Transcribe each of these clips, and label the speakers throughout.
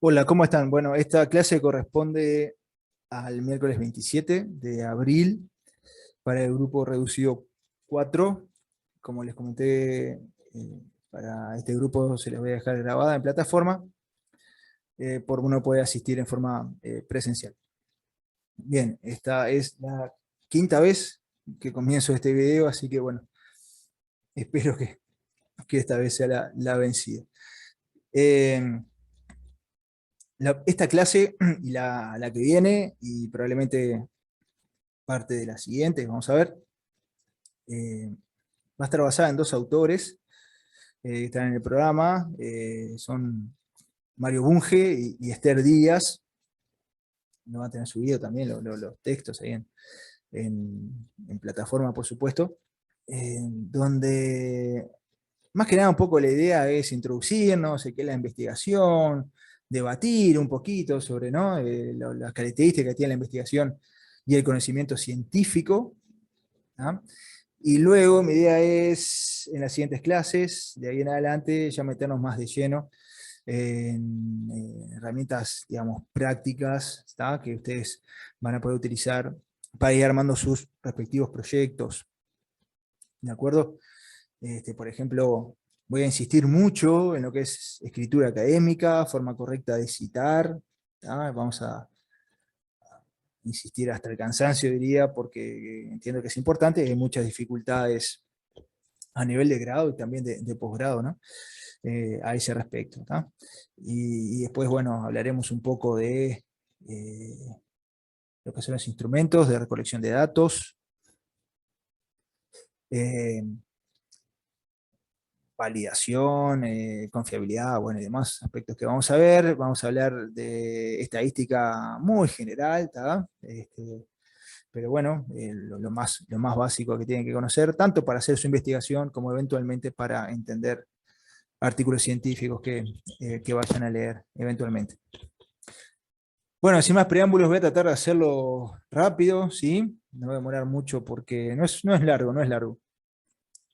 Speaker 1: Hola, ¿cómo están? Bueno, esta clase corresponde al miércoles 27 de abril para el grupo reducido 4. Como les comenté, para este grupo se les voy a dejar grabada en plataforma, por uno puede asistir en forma presencial. Bien, esta es la quinta vez que comienzo este video, así que bueno, espero que esta vez sea la vencida. Eh, Esta clase y la que viene, y probablemente parte de la siguiente, vamos a ver, va a estar basada en dos autores que están en el programa, son Mario Bunge y Esther Díaz. No van a tener subido también los textos ahí en plataforma, por supuesto, donde más que nada un poco la idea es introducirnos, qué es la investigación, debatir un poquito sobre, ¿no? Las características que tiene la investigación y el conocimiento científico. ¿Ah? Y luego mi idea es, en las siguientes clases, de ahí en adelante, ya meternos más de lleno en herramientas, digamos, prácticas, ¿está? Que ustedes van a poder utilizar para ir armando sus respectivos proyectos. ¿De acuerdo? Por ejemplo, voy a insistir mucho en lo que es escritura académica, forma correcta de citar. ¿Tá? Vamos a insistir hasta el cansancio, diría, porque entiendo que es importante, hay muchas dificultades a nivel de grado y también de posgrado, ¿no? A ese respecto. ¿Tá? Y después, bueno, hablaremos un poco de lo que son los instrumentos de recolección de datos, eh, validación, confiabilidad, bueno, y demás aspectos que vamos a ver. Vamos a hablar de estadística muy general, ¿tá? Pero bueno, lo más básico que tienen que conocer, tanto para hacer su investigación como eventualmente para entender artículos científicos que vayan a leer eventualmente. Bueno, sin más preámbulos, voy a tratar de hacerlo rápido, ¿sí? No voy a demorar mucho porque no es largo, no es largo,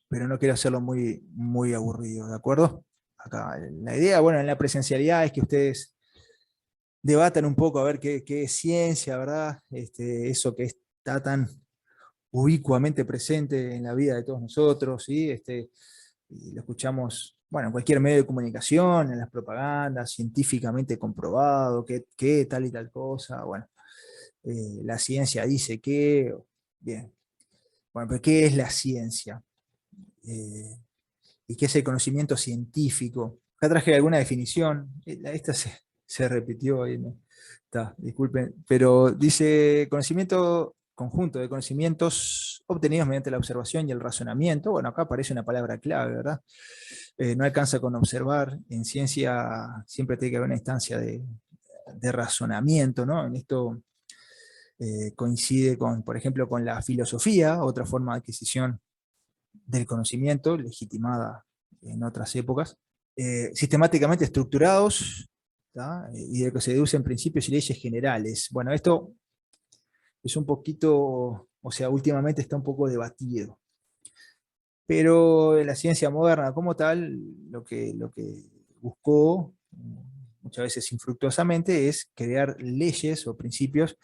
Speaker 1: pero no quiero hacerlo muy aburrido, ¿de acuerdo? Acá, la idea, bueno, en la presencialidad es que ustedes debatan un poco a ver qué es ciencia, ¿verdad? Eso que está tan ubicuamente presente en la vida de todos nosotros, ¿sí? Y lo escuchamos, bueno, en cualquier medio de comunicación, en las propagandas, científicamente comprobado, que tal y tal cosa, bueno, la ciencia dice que, bien, bueno, pero ¿qué es la ciencia? Eh, ¿Y qué es el conocimiento científico? Acá traje alguna definición, esta se repitió ahí, ¿no? Está, disculpen, pero dice conocimiento conjunto de conocimientos obtenidos mediante la observación y el razonamiento. Bueno, acá aparece una palabra clave, ¿verdad? No alcanza con observar, en ciencia siempre tiene que haber una instancia de razonamiento, ¿no? En esto coincide con, por ejemplo, con la filosofía, otra forma de adquisición del conocimiento, legitimada en otras épocas, sistemáticamente estructurados, ¿tá? Y de que se deducen principios y leyes generales. Bueno, esto es un poquito, o sea, últimamente está un poco debatido, pero la ciencia moderna como tal, lo que buscó, muchas veces infructuosamente, es crear leyes o principios,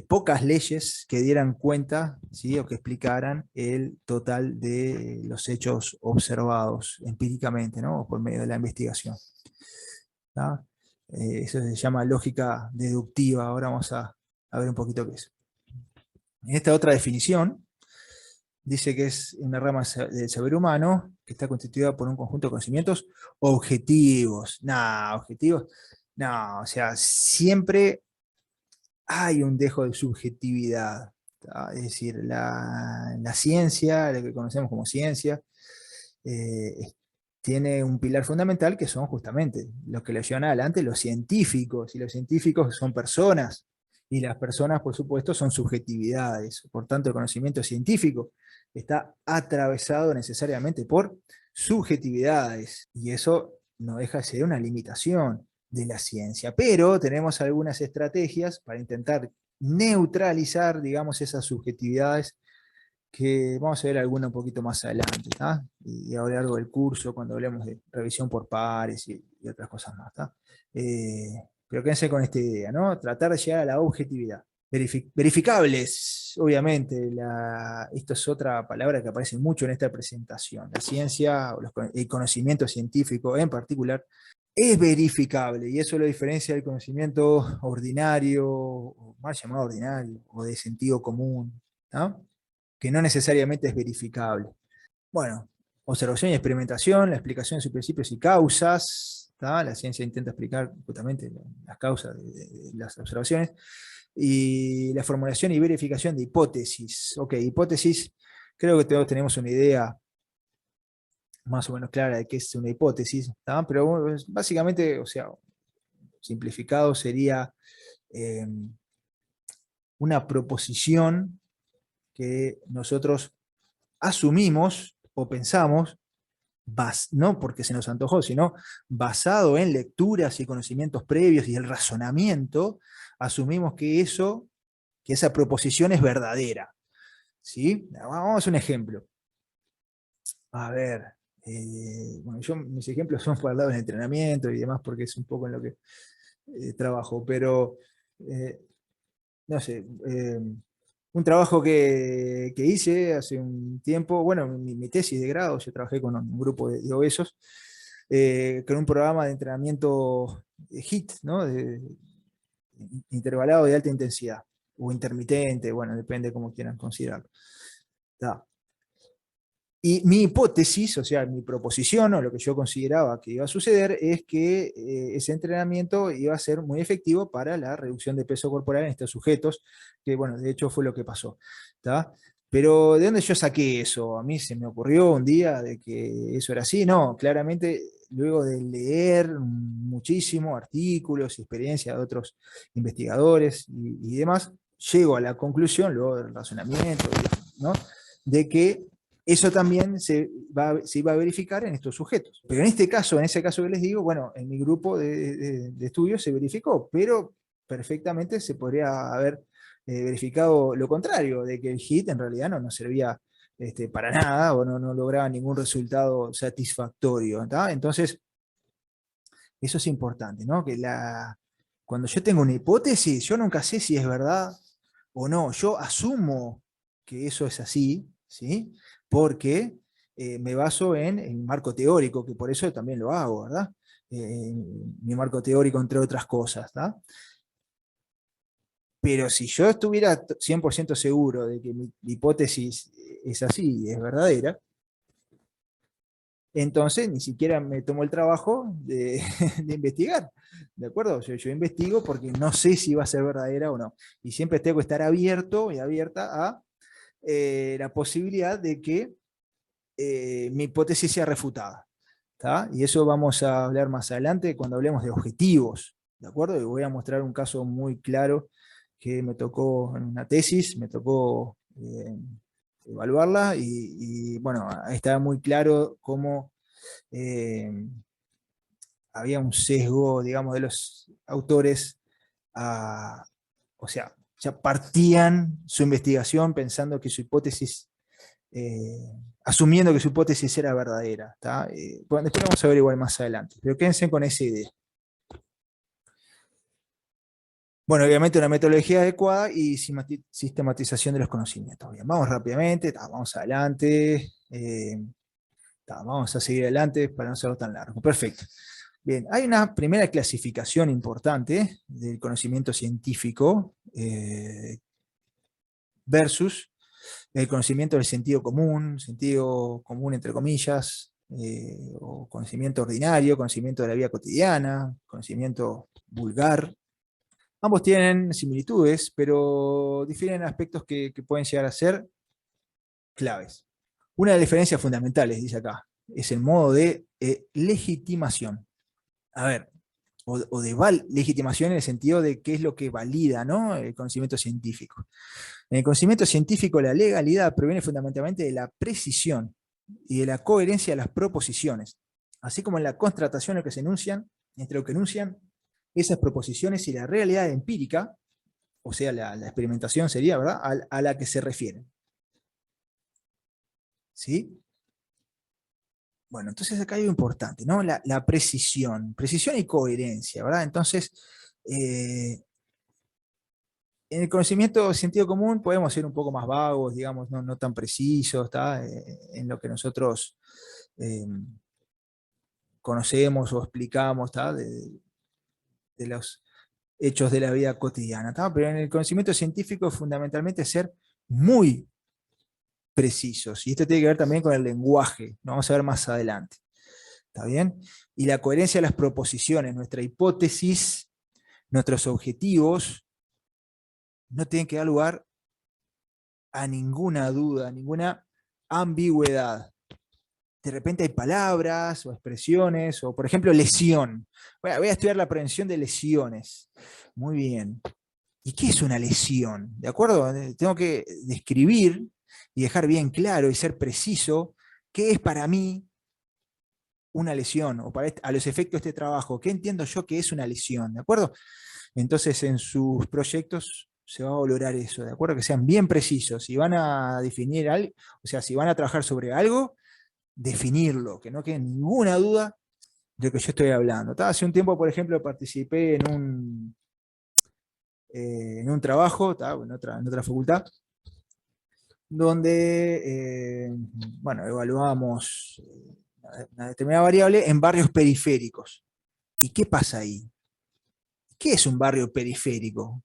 Speaker 1: pocas leyes que dieran cuenta, ¿sí? O que explicaran el total de los hechos observados empíricamente, ¿no? O por medio de la investigación. ¿Tá? Eso se llama lógica deductiva. Ahora vamos a ver un poquito qué es. En esta otra definición, dice que es una rama del saber humano que está constituida por un conjunto de conocimientos objetivos. No, objetivos. No, o sea, siempre hay un dejo de subjetividad. ¿Tá? Es decir, la ciencia, lo que conocemos como ciencia, tiene un pilar fundamental que son justamente los que lo llevan adelante los científicos, y los científicos son personas, y las personas, por supuesto, son subjetividades. Por tanto, el conocimiento científico está atravesado necesariamente por subjetividades, y eso no deja de ser una limitación de la ciencia. Pero tenemos algunas estrategias para intentar neutralizar, digamos, esas subjetividades que vamos a ver alguna un poquito más adelante, ¿tá? Y a lo largo del curso, cuando hablemos de revisión por pares y otras cosas más, ¿tá? Pero quédense con esta idea, ¿no? Tratar de llegar a la objetividad. Verificables, obviamente, esto es otra palabra que aparece mucho en esta presentación. La ciencia, o el conocimiento científico en particular, es verificable, y eso lo diferencia del conocimiento ordinario, o mal llamado ordinario, o de sentido común, ¿no? Que no necesariamente es verificable. Bueno, observación y experimentación, la explicación de sus principios y causas, ¿tá? La ciencia intenta explicar justamente las causas de las observaciones, y la formulación y verificación de hipótesis. Ok, hipótesis, creo que todos tenemos una idea más o menos clara de qué es una hipótesis, ¿tá? Pero bueno, básicamente, o sea, simplificado sería eh, una proposición que nosotros asumimos o pensamos, no porque se nos antojó, sino basado en lecturas y conocimientos previos y el razonamiento, asumimos que esa proposición es verdadera. ¿Sí? Vamos a hacer un ejemplo. A ver, bueno, mis ejemplos son para el lado del entrenamiento y demás, porque es un poco en lo que trabajo, pero eh, no sé, un trabajo que hice hace un tiempo, bueno, mi tesis de grado, yo trabajé con un grupo de obesos, con un programa de entrenamiento HIIT, ¿no? Intervalado de alta intensidad, o intermitente, bueno, depende cómo quieran considerarlo. ¿Tá? Y mi hipótesis, o sea, mi proposición, o lo que yo consideraba que iba a suceder, es que ese entrenamiento iba a ser muy efectivo para la reducción de peso corporal en estos sujetos, que bueno, de hecho fue lo que pasó. ¿Tá? Pero ¿de dónde yo saqué eso? A mí se me ocurrió un día de que eso era así. No, claramente luego de leer muchísimo artículos y experiencias de otros investigadores y demás, llego a la conclusión, luego del razonamiento, ¿no? De que eso también se iba a verificar en estos sujetos. Pero en este caso, en ese caso que les digo, bueno, en mi grupo de estudios se verificó, pero perfectamente se podría haber verificado lo contrario, de que el HIIT en realidad no servía para nada, o no lograba ningún resultado satisfactorio. ¿Tá? Entonces, eso es importante, ¿no? Que cuando yo tengo una hipótesis, yo nunca sé si es verdad o no. Yo asumo que eso es así, ¿sí? Porque me baso en el marco teórico, que por eso también lo hago, ¿verdad? Mi marco teórico, entre otras cosas, ¿tá? Pero si yo estuviera 100% seguro de que mi hipótesis es así y es verdadera, entonces ni siquiera me tomo el trabajo de investigar, ¿de acuerdo? Yo investigo porque no sé si va a ser verdadera o no. Y siempre tengo que estar abierto y abierta a la posibilidad de que mi hipótesis sea refutada. ¿Tá? Y eso vamos a hablar más adelante cuando hablemos de objetivos, ¿de acuerdo? Y voy a mostrar un caso muy claro que me tocó en una tesis, me tocó evaluarla y bueno, ahí estaba muy claro cómo eh, había un sesgo, digamos, de los autores, a, o sea, ya partían su investigación pensando que su hipótesis, eh, asumiendo que su hipótesis era verdadera. Bueno, después vamos a ver igual más adelante, pero quédense con esa idea. Bueno, obviamente una metodología adecuada y sistematización de los conocimientos. Bien, vamos rápidamente, vamos adelante, vamos a seguir adelante para no hacerlo tan largo. Perfecto. Bien, hay una primera clasificación importante del conocimiento científico versus el conocimiento del sentido común entre comillas, o conocimiento ordinario, conocimiento de la vida cotidiana, conocimiento vulgar. Ambos tienen similitudes, pero difieren en aspectos que pueden llegar a ser claves. Una de las diferencias fundamentales, dice acá, es el modo de legitimación. A ver, o de legitimación en el sentido de qué es lo que valida, ¿no? El conocimiento científico. En el conocimiento científico, la legalidad proviene fundamentalmente de la precisión y de la coherencia de las proposiciones, así como en la constatación entre lo que enuncian esas proposiciones y la realidad empírica, o sea, la experimentación sería, ¿verdad?, a la que se refieren. ¿sí? Bueno, entonces acá hay algo importante, ¿no? La precisión y coherencia, ¿verdad? Entonces, en el conocimiento de sentido común podemos ser un poco más vagos, digamos, no tan precisos, ¿está? En lo que nosotros eh, conocemos o explicamos, ¿está? De los hechos de la vida cotidiana, ¿está? Pero en el conocimiento científico fundamentalmente ser muy precisos, y esto tiene que ver también con el lenguaje, lo vamos a ver más adelante, ¿está bien? Y la coherencia de las proposiciones, nuestra hipótesis, nuestros objetivos, no tienen que dar lugar a ninguna duda, a ninguna ambigüedad. De repente hay palabras o expresiones, o por ejemplo lesión. Voy a estudiar la prevención de lesiones. Muy bien. ¿Y qué es una lesión? ¿De acuerdo? Tengo que describir y dejar bien claro y ser preciso qué es para mí una lesión, o para a los efectos de este trabajo, qué entiendo yo que es una lesión, ¿de acuerdo? Entonces en sus proyectos se va a valorar eso, ¿de acuerdo? Que sean bien precisos. Si van a definir algo, o sea, si van a trabajar sobre algo, definirlo, que no quede ninguna duda de lo que yo estoy hablando. Hace un tiempo, por ejemplo, participé en un trabajo, en otra facultad, donde bueno, evaluábamos una determinada variable en barrios periféricos. ¿Y qué pasa ahí? ¿Qué es un barrio periférico?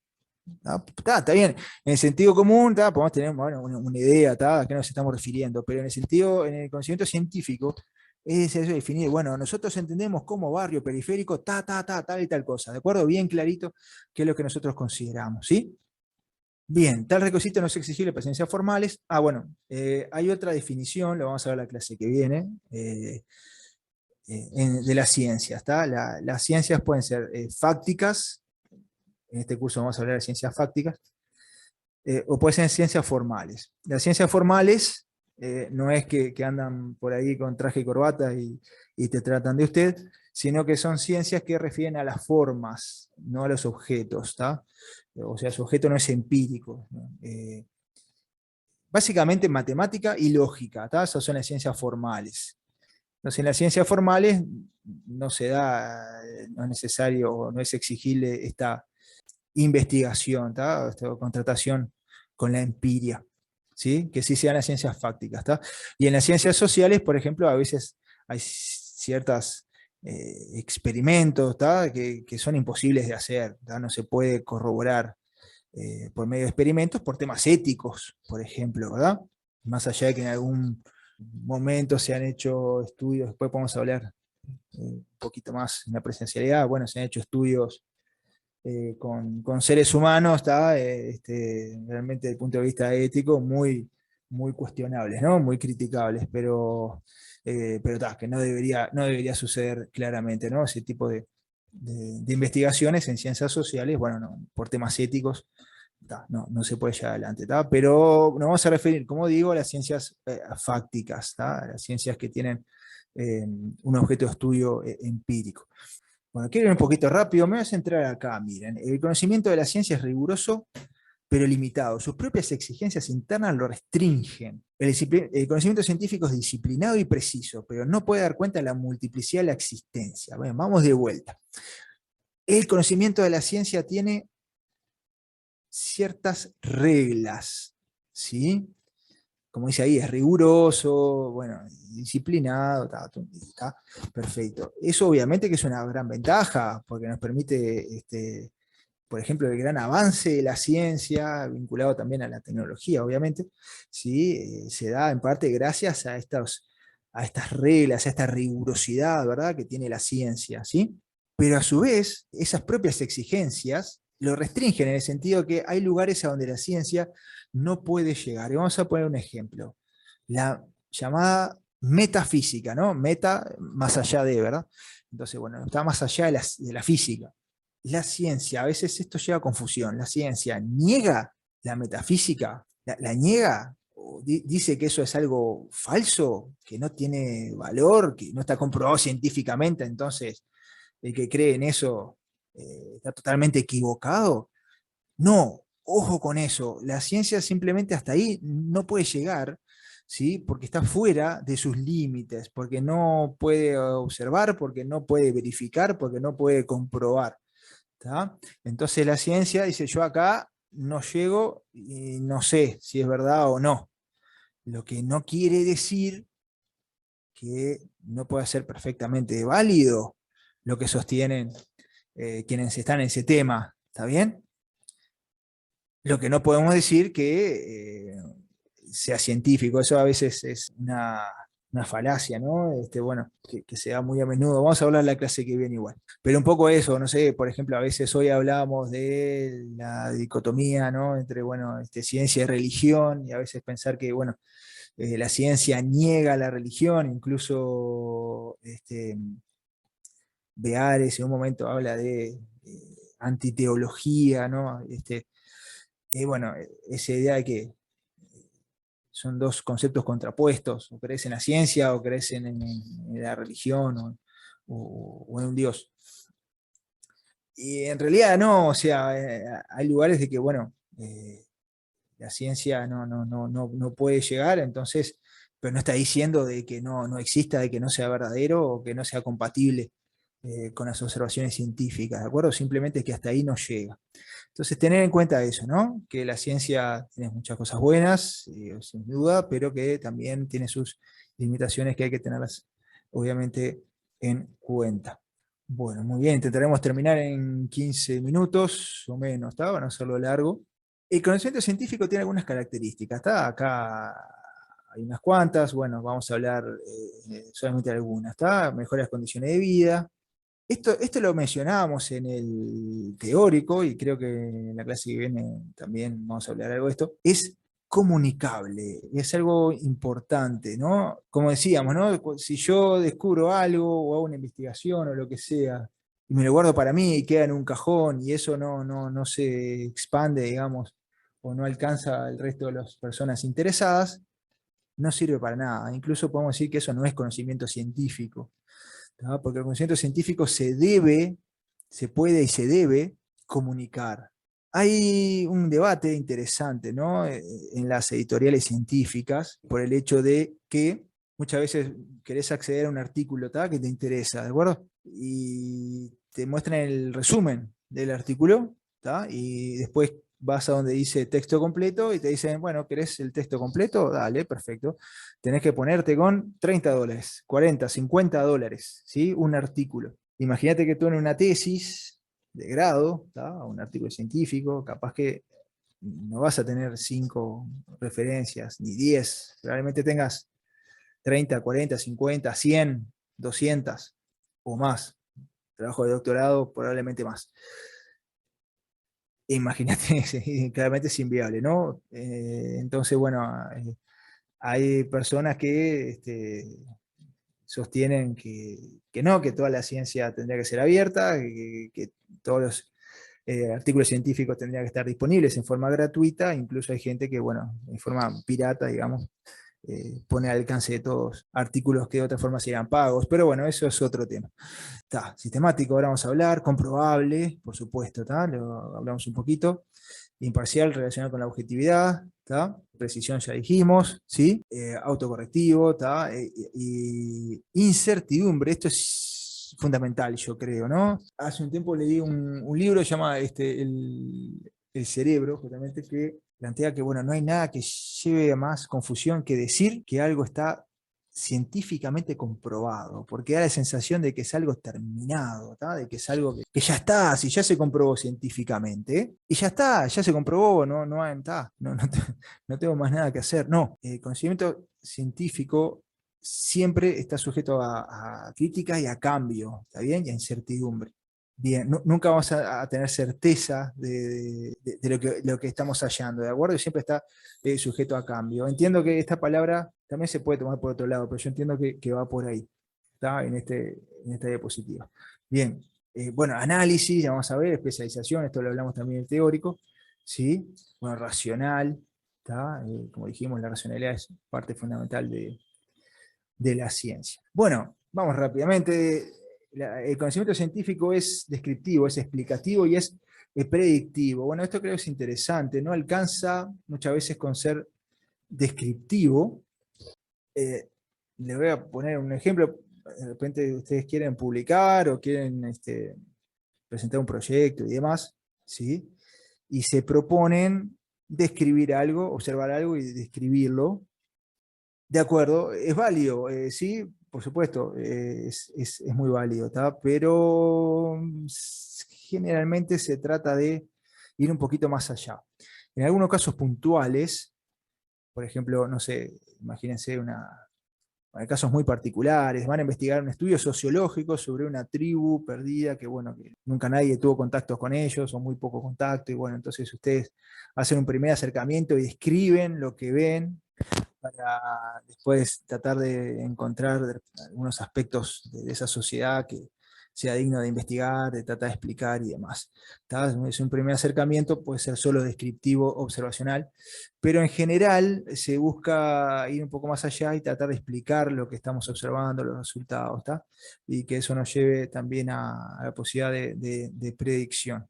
Speaker 1: Está bien, en el sentido común podemos tener bueno, una idea a qué nos estamos refiriendo, pero en el sentido, en el conocimiento científico, es eso definir, bueno, nosotros entendemos como barrio periférico, tal y tal cosa, ¿de acuerdo? Bien clarito qué es lo que nosotros consideramos, ¿sí? Bien, tal requisito no es exigible para ciencias formales. Bueno, hay otra definición, lo vamos a ver la clase que viene, de las ciencias, las ciencias pueden ser fácticas, en este curso vamos a hablar de ciencias fácticas, o pueden ser ciencias formales. Las ciencias formales no es que andan por ahí con traje y corbata y te tratan de usted, sino que son ciencias que refieren a las formas, no a los objetos, ¿está? O sea, su objeto no es empírico, ¿no? Básicamente matemática y lógica, ¿tá? Esas son las ciencias formales. Entonces, en las ciencias formales no se da, no es necesario o no es exigible esta investigación, esta contratación con la empiria, ¿sí? Que sí sean las ciencias fácticas. Y en las ciencias sociales, por ejemplo, a veces hay ciertos experimentos que son imposibles de hacer, no se puede corroborar por medio de experimentos por temas éticos, por ejemplo, ¿verdad? Más allá de que en algún momento se han hecho estudios, después podemos hablar un poquito más en la presencialidad, bueno, se han hecho estudios con seres humanos, realmente desde el punto de vista ético, muy cuestionables, ¿no? Muy criticables, pero que no debería suceder claramente, ¿no? Ese tipo de investigaciones en ciencias sociales, bueno, no, por temas éticos, no se puede llevar adelante, pero nos vamos a referir, como digo, a las ciencias fácticas, a las ciencias que tienen un objeto de estudio empírico. Bueno, quiero ir un poquito rápido, me voy a centrar acá, miren, el conocimiento de la ciencia es riguroso, pero limitado. Sus propias exigencias internas lo restringen. El conocimiento científico es disciplinado y preciso, pero no puede dar cuenta de la multiplicidad de la existencia. Bueno, vamos de vuelta. El conocimiento de la ciencia tiene ciertas reglas, ¿sí? Como dice ahí, es riguroso, bueno, disciplinado, perfecto. Eso obviamente que es una gran ventaja, porque nos permite, por ejemplo, el gran avance de la ciencia, vinculado también a la tecnología, obviamente, ¿sí? Se da en parte gracias a estas reglas, a esta rigurosidad, ¿verdad?, que tiene la ciencia, ¿sí? Pero a su vez, esas propias exigencias lo restringen en el sentido que hay lugares a donde la ciencia no puede llegar. Y vamos a poner un ejemplo. La llamada metafísica, ¿no? Meta, más allá de, ¿verdad? Entonces, bueno, está más allá de la física. La ciencia, a veces esto lleva a confusión. La ciencia niega la metafísica, la niega, o dice que eso es algo falso, que no tiene valor, que no está comprobado científicamente, entonces el que cree en eso está totalmente equivocado. No, ojo con eso, la ciencia simplemente hasta ahí no puede llegar, ¿sí? Porque está fuera de sus límites, porque no puede observar, porque no puede verificar, porque no puede comprobar. ¿Tá? Entonces la ciencia dice, yo acá no llego y no sé si es verdad o no. Lo que no quiere decir que no pueda ser perfectamente válido lo que sostienen quienes están en ese tema. ¿Está bien? Lo que no podemos decir que sea científico, eso a veces es una falacia, ¿no? Bueno, que se da muy a menudo. Vamos a hablar en la clase que viene igual. Pero un poco eso, no sé, por ejemplo, a veces hoy hablábamos de la dicotomía, ¿no? Entre, bueno, ciencia y religión, y a veces pensar que, bueno, la ciencia niega la religión, incluso Beares en un momento habla de antiteología, ¿no? Bueno, esa idea de que son dos conceptos contrapuestos, o crees en la ciencia o crees en la religión o en un Dios. Y en realidad no, o sea, hay lugares de que, bueno, la ciencia no puede llegar, entonces, pero no está diciendo de que no exista, de que no sea verdadero o que no sea compatible con las observaciones científicas, ¿de acuerdo? Simplemente que hasta ahí no llega. Entonces, tener en cuenta eso, ¿no? Que la ciencia tiene muchas cosas buenas, sin duda, pero que también tiene sus limitaciones que hay que tenerlas, obviamente, en cuenta. Bueno, muy bien, intentaremos terminar en 15 minutos o menos, ¿está? Para no hacerlo largo. El conocimiento científico tiene algunas características, ¿está? Acá hay unas cuantas, bueno, vamos a hablar solamente de algunas, ¿está? Mejores condiciones de vida. Esto lo mencionábamos en el teórico, y creo que en la clase que viene también vamos a hablar algo de esto. Es comunicable, es algo importante, ¿no? Como decíamos, ¿no? Si yo descubro algo o hago una investigación o lo que sea, y me lo guardo para mí y queda en un cajón y eso no se expande, digamos, o no alcanza al resto de las personas interesadas, no sirve para nada. Incluso podemos decir que eso no es conocimiento científico, ¿tá? Porque el conocimiento científico se puede y se debe comunicar. Hay un debate interesante, ¿no? En las editoriales científicas por el hecho de que muchas veces querés acceder a un artículo, ¿tá? Que te interesa, ¿de acuerdo? Y te muestran el resumen del artículo, ¿tá? Y después vas a donde dice texto completo y te dicen, bueno, ¿querés el texto completo? Dale, perfecto. Tenés que ponerte con $30, 40, $50, ¿sí? Un artículo. Imagínate que tú en una tesis de grado, ¿tá? Un artículo científico, capaz que no vas a tener 5 referencias, ni 10, probablemente tengas 30, 40, 50, 100, 200 o más. Trabajo de doctorado, probablemente más. Imagínate, claramente es inviable, ¿no? Entonces, bueno, hay personas que sostienen que no, que toda la ciencia tendría que ser abierta, que todos los artículos científicos tendrían que estar disponibles en forma gratuita, incluso hay gente que, bueno, en forma pirata, digamos, pone al alcance de todos artículos que de otra forma serían pagos, pero bueno, eso es otro tema. Está, sistemático, ahora vamos a hablar, comprobable, por supuesto, ¿tá? Lo hablamos un poquito, imparcial relacionado con la objetividad, ¿tá? Precisión ya dijimos, ¿sí? Autocorrectivo, ¿tá? Y incertidumbre, esto es fundamental, yo creo, ¿no? Hace un tiempo leí un libro llamado el cerebro, justamente, que plantea que, bueno, no hay nada que lleve a más confusión que decir que algo está científicamente comprobado, porque da la sensación de que es algo terminado, ¿tá? De que es algo que ya está, si ya se comprobó científicamente, y ya está, ya se comprobó, no tengo más nada que hacer. No, el conocimiento científico siempre está sujeto a críticas y a cambio, ¿está bien? Y a incertidumbre. Bien, nunca vamos a tener certeza de lo que estamos hallando, ¿de acuerdo? Y siempre está sujeto a cambio. Entiendo que esta palabra también se puede tomar por otro lado, pero yo entiendo que va por ahí, ¿está? En esta diapositiva. Bien, bueno, análisis, ya vamos a ver, especialización, esto lo hablamos también en teórico, ¿sí? Bueno, racional, ¿está? Como dijimos, la racionalidad es parte fundamental de la ciencia. Bueno, vamos rápidamente. El conocimiento científico es descriptivo, es explicativo y es predictivo. Bueno, esto creo que es interesante. No alcanza muchas veces con ser descriptivo, Eh, Les voy a poner un ejemplo. De repente ustedes quieren publicar o quieren presentar un proyecto y demás, ¿sí? Y se proponen describir algo, observar algo y describirlo. De acuerdo, es válido, sí, por supuesto, es muy válido, ¿tá? Pero generalmente se trata de ir un poquito más allá. En algunos casos puntuales, por ejemplo, no sé, imagínense hay casos muy particulares, van a investigar un estudio sociológico sobre una tribu perdida que, bueno, que nunca nadie tuvo contactos con ellos o muy poco contacto, y bueno, entonces ustedes hacen un primer acercamiento y describen lo que ven para después tratar de encontrar algunos aspectos de esa sociedad que sea digno de investigar, de tratar de explicar y demás. ¿Tá? Es un primer acercamiento, puede ser solo descriptivo, observacional, pero en general se busca ir un poco más allá y tratar de explicar lo que estamos observando, los resultados, ¿tá? Y que eso nos lleve también a la posibilidad de predicción.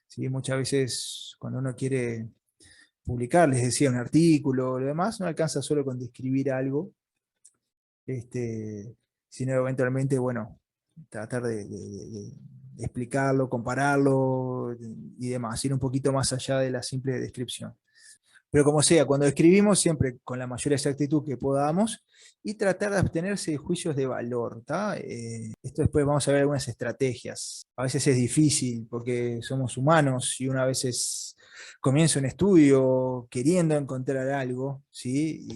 Speaker 1: ¿Sí? Muchas veces cuando uno quiere publicar, les decía, un artículo o lo demás, no alcanza solo con describir algo, sino eventualmente, bueno, tratar de explicarlo, compararlo y demás, ir un poquito más allá de la simple descripción. Pero como sea, cuando escribimos, siempre con la mayor exactitud que podamos y tratar de abstenerse de juicios de valor. Esto después vamos a ver algunas estrategias. A veces es difícil porque somos humanos y una vez comienza un estudio queriendo encontrar algo, ¿sí?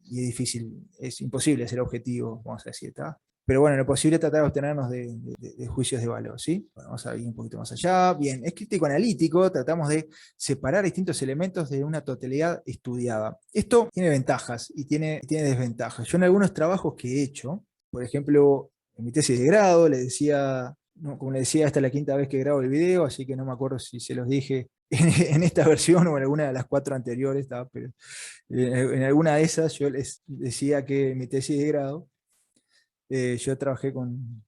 Speaker 1: Y es difícil, es imposible ser objetivo, vamos a decir. ¿Tá? Pero bueno, en lo posible tratar de obtenernos de juicios de valor, ¿sí? Bueno, vamos a ir un poquito más allá. Bien, es crítico analítico, tratamos de separar distintos elementos de una totalidad estudiada. Esto tiene ventajas y tiene desventajas. Yo en algunos trabajos que he hecho, por ejemplo, en mi tesis de grado, le decía, no, como le decía, esta es la quinta vez que grabo el video, así que no me acuerdo si se los dije en esta versión o en alguna de las 4 anteriores, pero en alguna de esas yo les decía que en mi tesis de grado yo trabajé con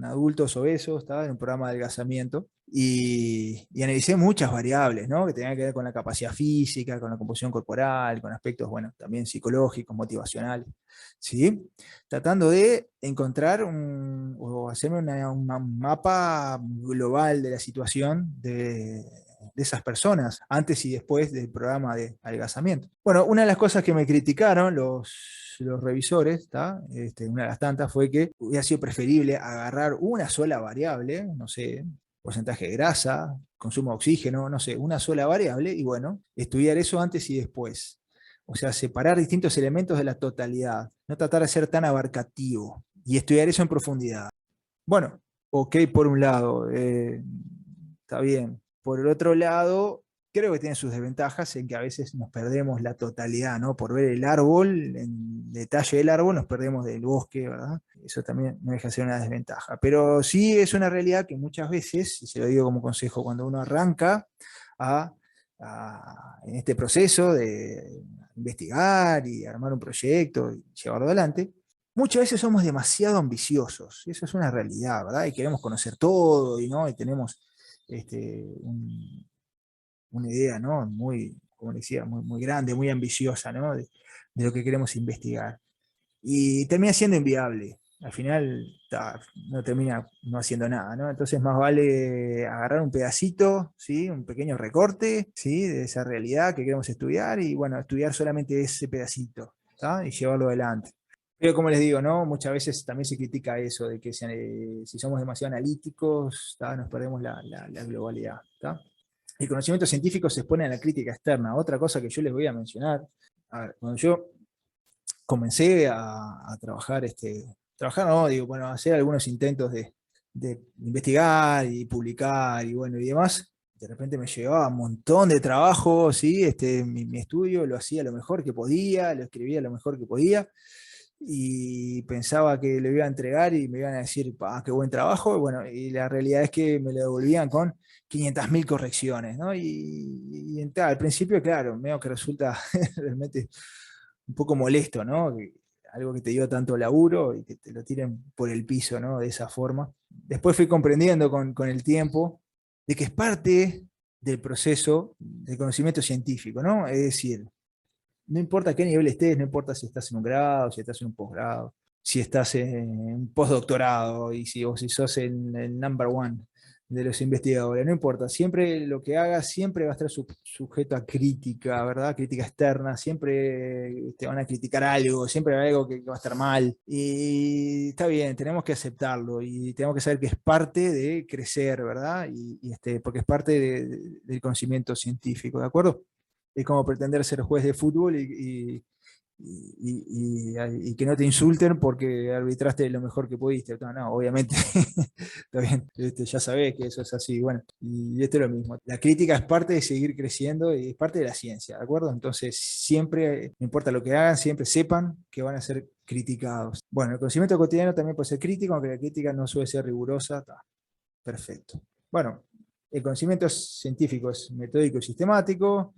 Speaker 1: adultos obesos, estaba en un programa de adelgazamiento, y analicé muchas variables, ¿no? Que tenían que ver con la capacidad física, con la composición corporal, con aspectos, bueno, también psicológicos, motivacionales, ¿sí? Tratando de encontrar o hacerme un mapa global de la situación de esas personas, antes y después del programa de adelgazamiento. Bueno, una de las cosas que me criticaron los revisores, una de las tantas, fue que hubiera sido preferible agarrar una sola variable, no sé, porcentaje de grasa, consumo de oxígeno, no sé, una sola variable, y bueno, estudiar eso antes y después. O sea, separar distintos elementos de la totalidad, no tratar de ser tan abarcativo y estudiar eso en profundidad. Bueno, ok, por un lado, está bien. Por el otro lado, creo que tiene sus desventajas en que a veces nos perdemos la totalidad, ¿no? Por ver el árbol, en detalle del árbol, nos perdemos del bosque, ¿verdad? Eso también no deja de ser una desventaja. Pero sí es una realidad que muchas veces, y se lo digo como consejo, cuando uno arranca en este proceso de investigar y armar un proyecto y llevarlo adelante, muchas veces somos demasiado ambiciosos, eso es una realidad, ¿verdad? Y queremos conocer todo, ¿no? Y tenemos una idea, ¿no? Muy, como decía, muy grande, muy ambiciosa, ¿no? De lo que queremos investigar. Y termina siendo inviable. Al final no termina no haciendo nada, ¿no? Entonces más vale agarrar un pedacito, ¿sí? Un pequeño recorte, ¿sí? De esa realidad que queremos estudiar y, bueno, estudiar solamente ese pedacito, ¿tá? Y llevarlo adelante. Pero como les digo, ¿no? Muchas veces también se critica eso, de que si somos demasiado analíticos, ¿tá? Nos perdemos la globalidad. ¿Tá? El conocimiento científico se expone a la crítica externa. Otra cosa que yo les voy a mencionar, a ver, cuando yo comencé a trabajar, trabajar no, digo, bueno, hacer algunos intentos de investigar y publicar y bueno, y demás, de repente me llevaba un montón de trabajo, ¿sí? Mi estudio lo hacía lo mejor que podía, lo escribía lo mejor que podía, y pensaba que lo iba a entregar y me iban a decir, qué buen trabajo, y bueno, y la realidad es que me lo devolvían con 500.000 correcciones, ¿no? Al principio, claro, veo que resulta realmente un poco molesto, ¿no? Algo que te dio tanto laburo y que te lo tiren por el piso, ¿no? De esa forma. Después fui comprendiendo con el tiempo de que es parte del proceso del conocimiento científico, ¿no? Es decir, no importa qué nivel estés, no importa si estás en un grado, si estás en un posgrado, si estás en un postdoctorado y si sos el number one de los investigadores, no importa, siempre lo que hagas siempre va a estar sujeto a crítica, ¿verdad? Crítica externa, siempre te van a criticar algo, siempre hay algo que va a estar mal. Y está bien, tenemos que aceptarlo y tenemos que saber que es parte de crecer, ¿verdad? Porque es parte del conocimiento científico, ¿de acuerdo? Es como pretender ser juez de fútbol y que no te insulten porque arbitraste lo mejor que pudiste. No, no, obviamente, está bien, ya sabés que eso es así. Bueno, y esto es lo mismo. La crítica es parte de seguir creciendo y es parte de la ciencia, ¿de acuerdo? Entonces, siempre, no importa lo que hagan, siempre sepan que van a ser criticados. Bueno, el conocimiento cotidiano también puede ser crítico, aunque la crítica no suele ser rigurosa. Está perfecto. Bueno, el conocimiento científico es metódico y sistemático.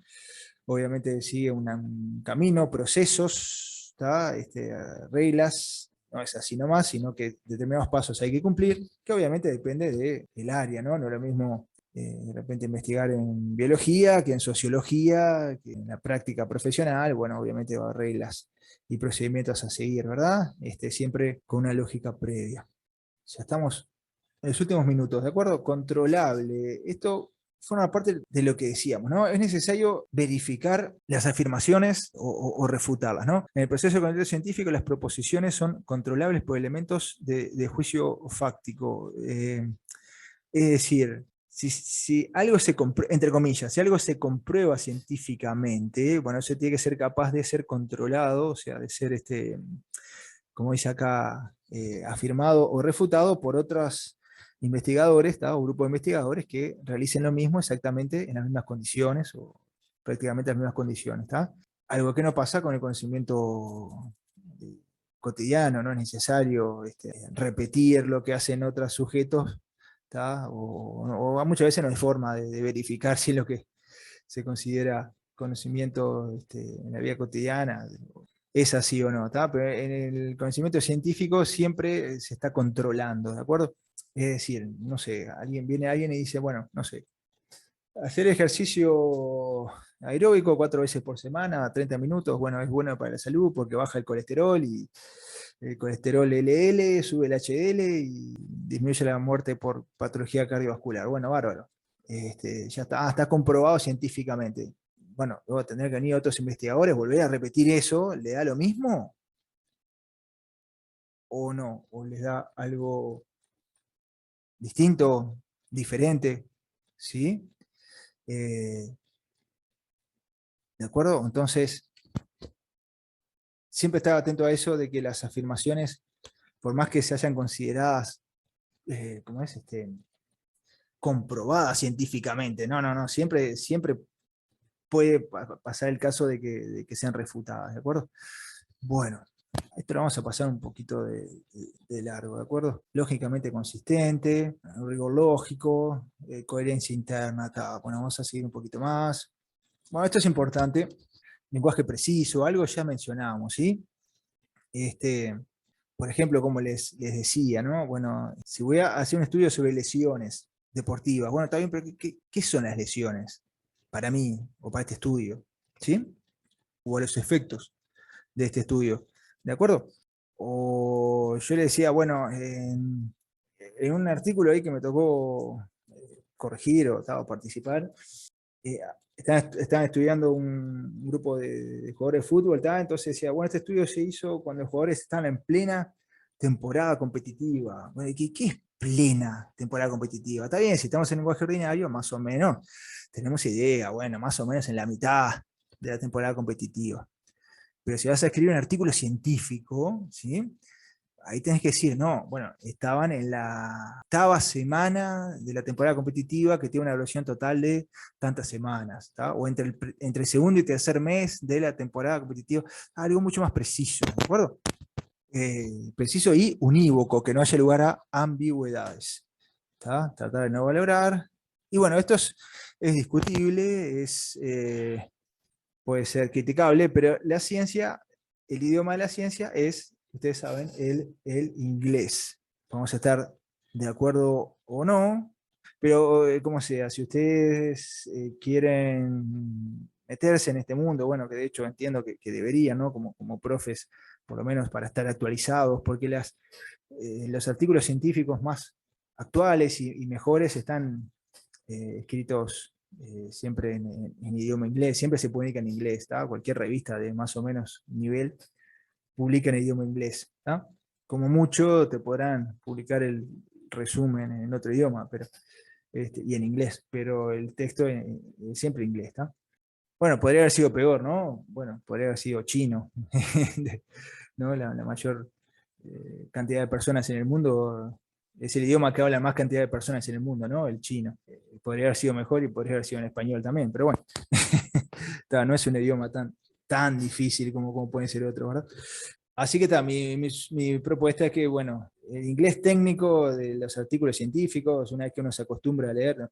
Speaker 1: Obviamente sigue un camino, procesos, reglas, no es así nomás, sino que determinados pasos hay que cumplir, que obviamente depende del área, ¿no? No es lo mismo de repente investigar en biología que en sociología, que en la práctica profesional, bueno, obviamente va a haber reglas y procedimientos a seguir, ¿verdad? Siempre con una lógica previa. Ya estamos en los últimos minutos, ¿de acuerdo? Controlable. Esto forma parte de lo que decíamos, ¿no? Es necesario verificar las afirmaciones o refutarlas, ¿no? En el proceso de control científico, las proposiciones son controlables por elementos de juicio fáctico. Es decir, si algo entre comillas, si algo se comprueba científicamente, bueno, eso tiene que ser capaz de ser controlado, o sea, de ser, como dice acá, afirmado o refutado por otros investigadores, o grupos de investigadores que realicen lo mismo exactamente en las mismas condiciones o prácticamente en las mismas condiciones. Algo que no pasa con el conocimiento cotidiano, no es necesario repetir lo que hacen otros sujetos, o muchas veces no hay forma de verificar si es lo que se considera conocimiento en la vida cotidiana es así o no, ¿tá? Pero en el conocimiento científico siempre se está controlando, ¿de acuerdo? Es decir, no sé, viene alguien y dice, bueno, no sé, hacer ejercicio aeróbico 4 veces por semana, 30 minutos, bueno, es bueno para la salud porque baja el colesterol y el colesterol LL, sube el HDL y disminuye la muerte por patología cardiovascular. Bueno, bárbaro. Ya está comprobado científicamente. Bueno, luego tendrán que venir otros investigadores, volver a repetir eso, ¿le da lo mismo o no? ¿O les da algo distinto, diferente? ¿Sí? Eh, ¿De acuerdo? Entonces, siempre estar atento a eso de que las afirmaciones, por más que se hayan consideradas, ¿cómo es? Comprobadas científicamente, no, siempre puede pasar el caso de que sean refutadas, ¿de acuerdo? Bueno, esto lo vamos a pasar un poquito de largo, ¿de acuerdo? Lógicamente consistente, rigor lógico, coherencia interna, bueno, vamos a seguir un poquito más. Bueno, esto es importante, lenguaje preciso, algo ya mencionábamos, ¿sí? Por ejemplo, como les decía, ¿no? Bueno, si voy a hacer un estudio sobre lesiones deportivas, bueno, está bien, pero ¿qué son las lesiones para mí o para este estudio? ¿Sí? O los efectos de este estudio, ¿de acuerdo? O yo le decía, bueno, en un artículo ahí que me tocó corregir o participar, eh, estaban estudiando un grupo de jugadores de fútbol, entonces decía, bueno, este estudio se hizo cuando los jugadores estaban en plena temporada competitiva. Bueno, ¿qué es plena temporada competitiva? Está bien, si estamos en lenguaje ordinario, más o menos tenemos idea, bueno, más o menos en la mitad de la temporada competitiva. Pero si vas a escribir un artículo científico, ¿sí? Ahí tenés que decir, no, bueno, estaban en la octava semana de la temporada competitiva que tiene una duración total de tantas semanas, o entre el segundo y tercer mes de la temporada competitiva, algo mucho más preciso, ¿de acuerdo? Preciso y unívoco, que no haya lugar a ambigüedades. Tratar de no valorar. Y bueno, esto es discutible, puede ser criticable, pero la ciencia, el idioma de la ciencia es, ustedes saben, el inglés. Vamos a estar de acuerdo o no, pero como sea, si ustedes quieren meterse en este mundo, bueno, que de hecho entiendo que deberían, ¿no? Como profes, por lo menos para estar actualizados, porque los artículos científicos más actuales y mejores están escritos siempre en idioma inglés, siempre se publica en inglés, ¿tá? Cualquier revista de más o menos nivel publica en idioma inglés, ¿tá? Como mucho te podrán publicar el resumen en otro idioma, pero, y en inglés, pero el texto siempre en inglés, ¿tá? Bueno, podría haber sido peor, ¿no? Bueno, podría haber sido chino, ¿no? La mayor cantidad de personas en el mundo es el idioma que habla más cantidad de personas en el mundo, ¿no? El chino. Podría haber sido mejor y podría haber sido en español también, pero bueno, no es un idioma tan difícil como puede ser otro, ¿verdad? Así que mi propuesta es que, bueno, el inglés técnico de los artículos científicos, una vez que uno se acostumbra a leer,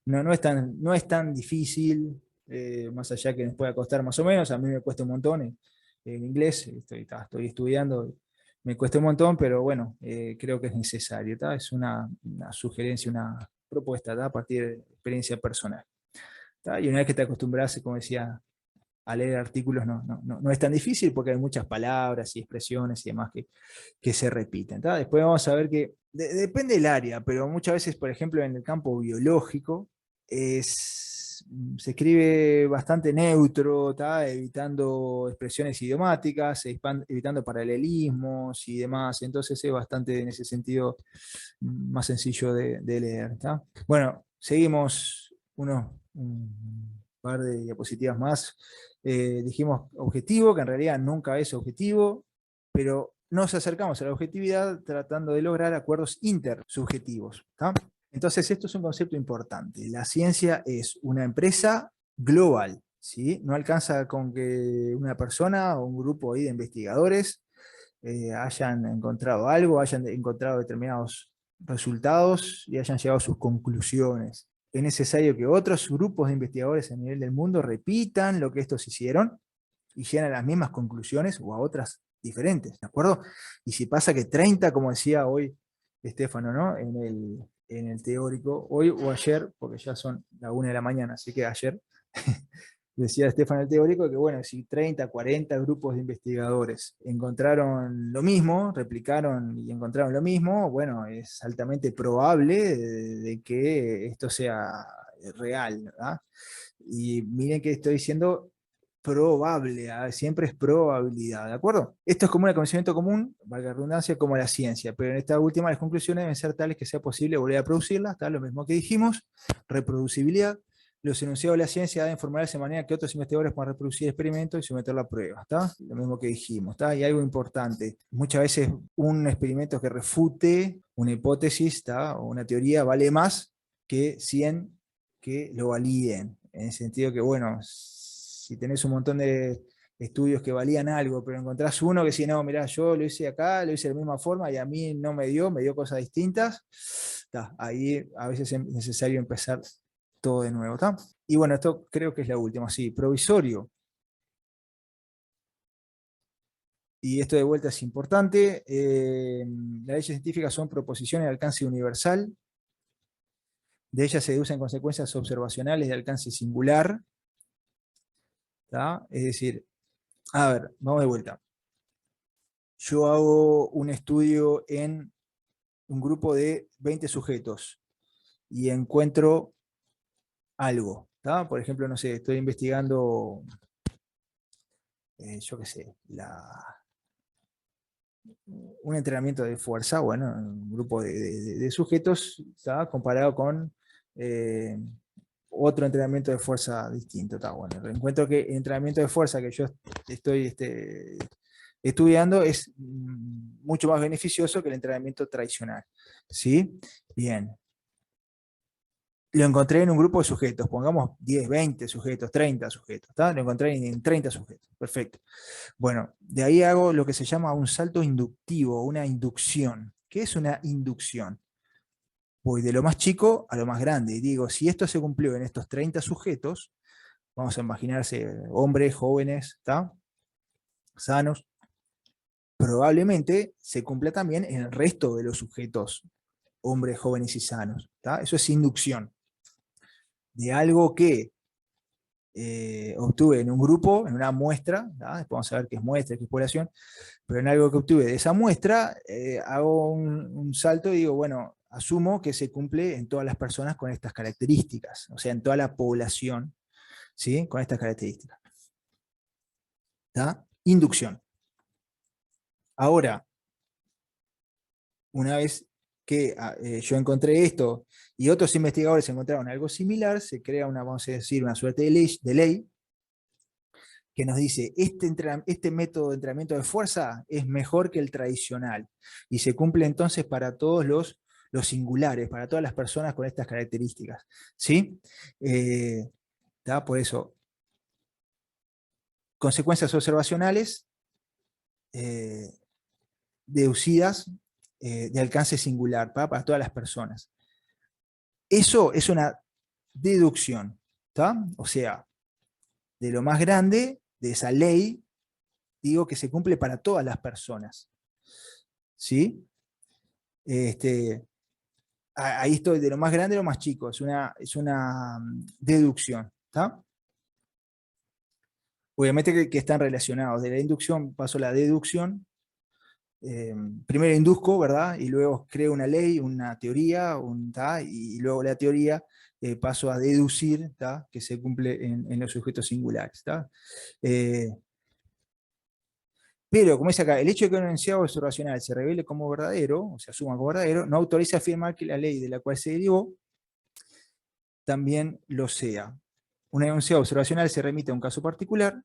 Speaker 1: no es tan difícil, más allá que nos pueda costar más o menos, a mí me cuesta un montón en inglés, estoy estudiando, me cuesta un montón, pero bueno, creo que es necesario, ¿tá? Es una sugerencia, una propuesta, ¿tá? A partir de experiencia personal. ¿Tá? Y una vez que te acostumbras, como decía, a leer artículos no es tan difícil porque hay muchas palabras y expresiones y demás que se repiten. ¿Tá? Después vamos a ver que depende del área, pero muchas veces, por ejemplo, en el campo biológico, se escribe bastante neutro, ¿tá? Evitando expresiones idiomáticas, evitando paralelismos y demás. Entonces es bastante, en ese sentido, más sencillo de leer. ¿Tá? Bueno, seguimos un par de diapositivas más. Dijimos objetivo, que en realidad nunca es objetivo, pero nos acercamos a la objetividad tratando de lograr acuerdos intersubjetivos. ¿Tá? Entonces, esto es un concepto importante. La ciencia es una empresa global, ¿sí? No alcanza con que una persona o un grupo ahí de investigadores hayan encontrado algo, hayan encontrado determinados resultados y hayan llegado a sus conclusiones. Es necesario que otros grupos de investigadores a nivel del mundo repitan lo que estos hicieron y lleguen a las mismas conclusiones o a otras diferentes, ¿de acuerdo? Y si pasa que 30, como decía hoy Estefano, ¿no? En el teórico, hoy o ayer, porque ya son la 1 de la mañana, así que ayer, decía Estefano el teórico, que bueno, si 30, 40 grupos de investigadores encontraron lo mismo, replicaron y encontraron lo mismo, bueno, es altamente probable de que esto sea real, ¿verdad? Y miren que estoy diciendo probable, siempre es probabilidad, ¿de acuerdo? Esto es como un conocimiento común, valga la redundancia, como la ciencia, pero en esta última las conclusiones deben ser tales que sea posible volver a producirlas, está lo mismo que dijimos, reproducibilidad. Los enunciados de la ciencia deben formularse de manera que otros investigadores puedan reproducir experimentos y someterlo a pruebas, ¿está? Lo mismo que dijimos, ¿está? Y algo importante, muchas veces un experimento que refute una hipótesis, ¿está? O una teoría vale más que 100 que lo validen, en el sentido que, bueno, si tenés un montón de estudios que valían algo, pero encontrás uno que si no, mirá, yo lo hice acá, lo hice de la misma forma y a mí no me dio cosas distintas, ahí a veces es necesario empezar todo de nuevo. ¿Tá? Y bueno, esto creo que es la última, sí, provisorio. Y esto de vuelta es importante. Las leyes científicas son proposiciones de alcance universal. De ellas se deducen consecuencias observacionales de alcance singular. ¿Tá? Es decir, a ver, vamos de vuelta. Yo hago un estudio en un grupo de 20 sujetos y encuentro algo. ¿Tá? Por ejemplo, no sé, estoy investigando, yo qué sé, un entrenamiento de fuerza, bueno, un grupo de sujetos, ¿tá? Comparado con otro entrenamiento de fuerza distinto. Está bueno. Encuentro que el entrenamiento de fuerza que yo estoy estudiando es mucho más beneficioso que el entrenamiento tradicional. ¿Sí? Bien. Lo encontré en un grupo de sujetos, pongamos 10, 20 sujetos, 30 sujetos. ¿Tá? Lo encontré en 30 sujetos. Perfecto. Bueno, de ahí hago lo que se llama un salto inductivo, una inducción. ¿Qué es una inducción? Voy de lo más chico a lo más grande y digo, si esto se cumplió en estos 30 sujetos, vamos a imaginarse hombres, jóvenes, ¿tá? Sanos, probablemente se cumpla también en el resto de los sujetos, hombres, jóvenes y sanos. ¿Tá? Eso es inducción. De algo que obtuve en un grupo, en una muestra, ¿tá? Después vamos a ver qué es muestra, qué es población, pero en algo que obtuve de esa muestra, hago un salto y digo, bueno, asumo que se cumple en todas las personas con estas características, o sea, en toda la población, ¿sí? Con estas características. ¿Tá? Inducción. Ahora, una vez que yo encontré esto y otros investigadores encontraron algo similar, se crea una, vamos a decir, una suerte de ley que nos dice, este método de entrenamiento de fuerza es mejor que el tradicional, y se cumple entonces para todos los singulares, para todas las personas con estas características. ¿Sí? Por eso, consecuencias observacionales deducidas de alcance singular para todas las personas. Eso es una deducción, ¿tá? O sea, de lo más grande, de esa ley, digo que se cumple para todas las personas. ¿Sí? Ahí estoy, de lo más grande a lo más chico, es una deducción. ¿Tá? Obviamente que están relacionados. De la inducción paso a la deducción. Primero induzco, ¿verdad? Y luego creo una ley, una teoría, y luego la teoría paso a deducir, ¿tá? Que se cumple en los sujetos singulares. ¿Tá? Pero, como dice acá, el hecho de que un enunciado observacional se revele como verdadero, o se asuma como verdadero, no autoriza a afirmar que la ley de la cual se derivó también lo sea. Un enunciado observacional se remite a un caso particular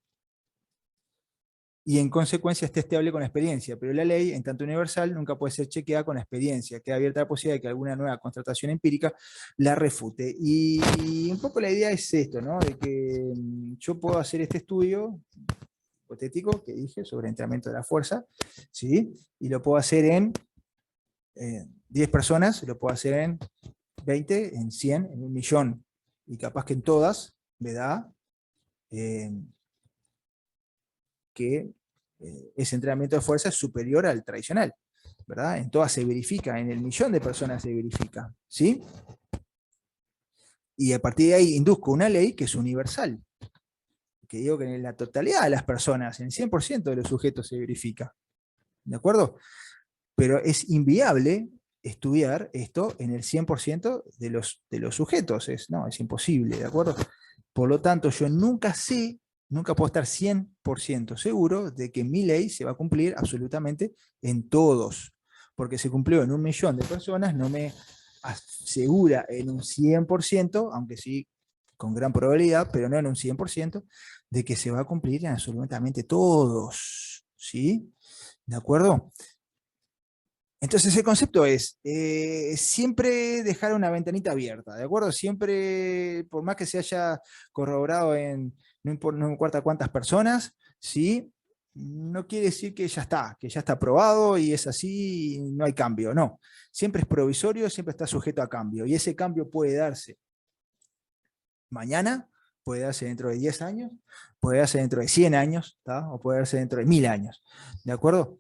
Speaker 1: y en consecuencia es testeable con la experiencia, pero la ley, en tanto universal, nunca puede ser chequeada con la experiencia. Queda abierta la posibilidad de que alguna nueva constatación empírica la refute. Y un poco la idea es esto, ¿no? De que yo puedo hacer este estudio hipotético que dije sobre entrenamiento de la fuerza, ¿sí? Y lo puedo hacer en 10 personas, lo puedo hacer en 20, en 100, en 1.000.000, y capaz que en todas me da que ese entrenamiento de fuerza es superior al tradicional, ¿verdad? En todas se verifica, en el 1.000.000 de personas se verifica, ¿sí? Y a partir de ahí induzco una ley que es universal, que digo que en la totalidad de las personas, en el 100% de los sujetos se verifica, ¿de acuerdo? Pero es inviable estudiar esto en el 100% de los sujetos, es imposible, ¿de acuerdo? Por lo tanto, yo nunca puedo estar 100% seguro de que mi ley se va a cumplir absolutamente en todos, porque se cumplió en 1.000.000 de personas, no me asegura en un 100%, aunque sí con gran probabilidad, pero no en un 100%, de que se va a cumplir en absolutamente todos, ¿sí? ¿De acuerdo? Entonces el concepto es siempre dejar una ventanita abierta, ¿de acuerdo? Siempre, por más que se haya corroborado no importa cuántas personas, ¿sí? No quiere decir que ya está aprobado y es así, y no hay cambio, no. Siempre es provisorio, siempre está sujeto a cambio, y ese cambio puede darse mañana, puede darse dentro de 10 años, puede darse dentro de 100 años, ¿tá? O puede darse dentro de 1.000 años, ¿de acuerdo?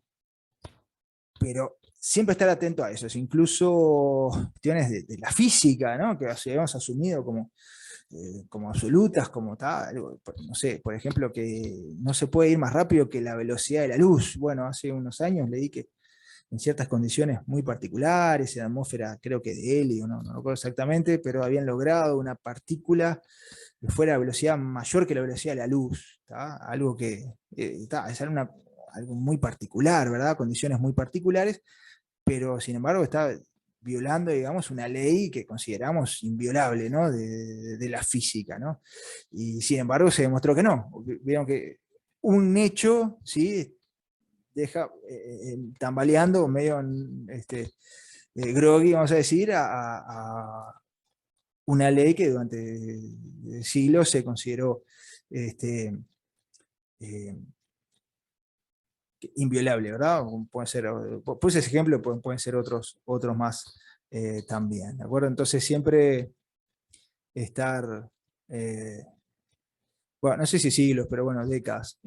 Speaker 1: Pero siempre estar atento a eso, incluso cuestiones de la física, ¿no? Que hemos asumido como absolutas, como tal, no sé, por ejemplo, que no se puede ir más rápido que la velocidad de la luz. Bueno, hace unos años leí que en ciertas condiciones muy particulares, en la atmósfera creo que de helio, no recuerdo exactamente, pero habían logrado una partícula que fuera a velocidad mayor que la velocidad de la luz, ¿tá? Algo que es algo muy particular, ¿verdad? Condiciones muy particulares, pero sin embargo está violando, digamos, una ley que consideramos inviolable, ¿no? de la física, ¿no? Y sin embargo se demostró que no. Vieron que un hecho, ¿sí? Deja tambaleando, medio groggy, vamos a decir, a una ley que durante siglos se consideró eh, inviolable, ¿verdad? Pueden ser, puse ese ejemplo, pueden ser otros más también, ¿de acuerdo? Entonces siempre estar, eh, bueno, no sé si siglos, pero bueno, décadas.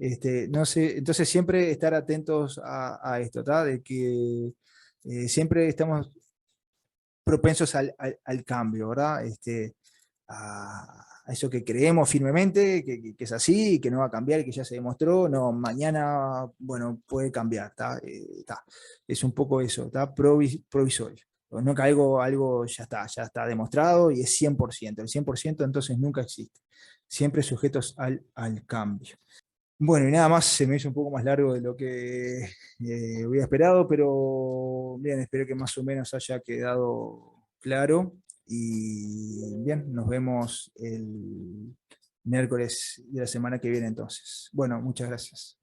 Speaker 1: No sé, entonces siempre estar atentos a esto, ¿tá? De que siempre estamos propensos al cambio, ¿verdad? a eso que creemos firmemente, que es así, y que no va a cambiar, y que ya se demostró, no, mañana, bueno, puede cambiar, ¿tá? Es un poco eso, ¿tá? Provisorio. No que algo ya está demostrado y es 100%. El 100% entonces nunca existe. Siempre sujetos al cambio. Bueno, y nada más, se me hizo un poco más largo de lo que hubiera esperado, pero bien, espero que más o menos haya quedado claro. Y bien, nos vemos el miércoles de la semana que viene entonces. Bueno, muchas gracias.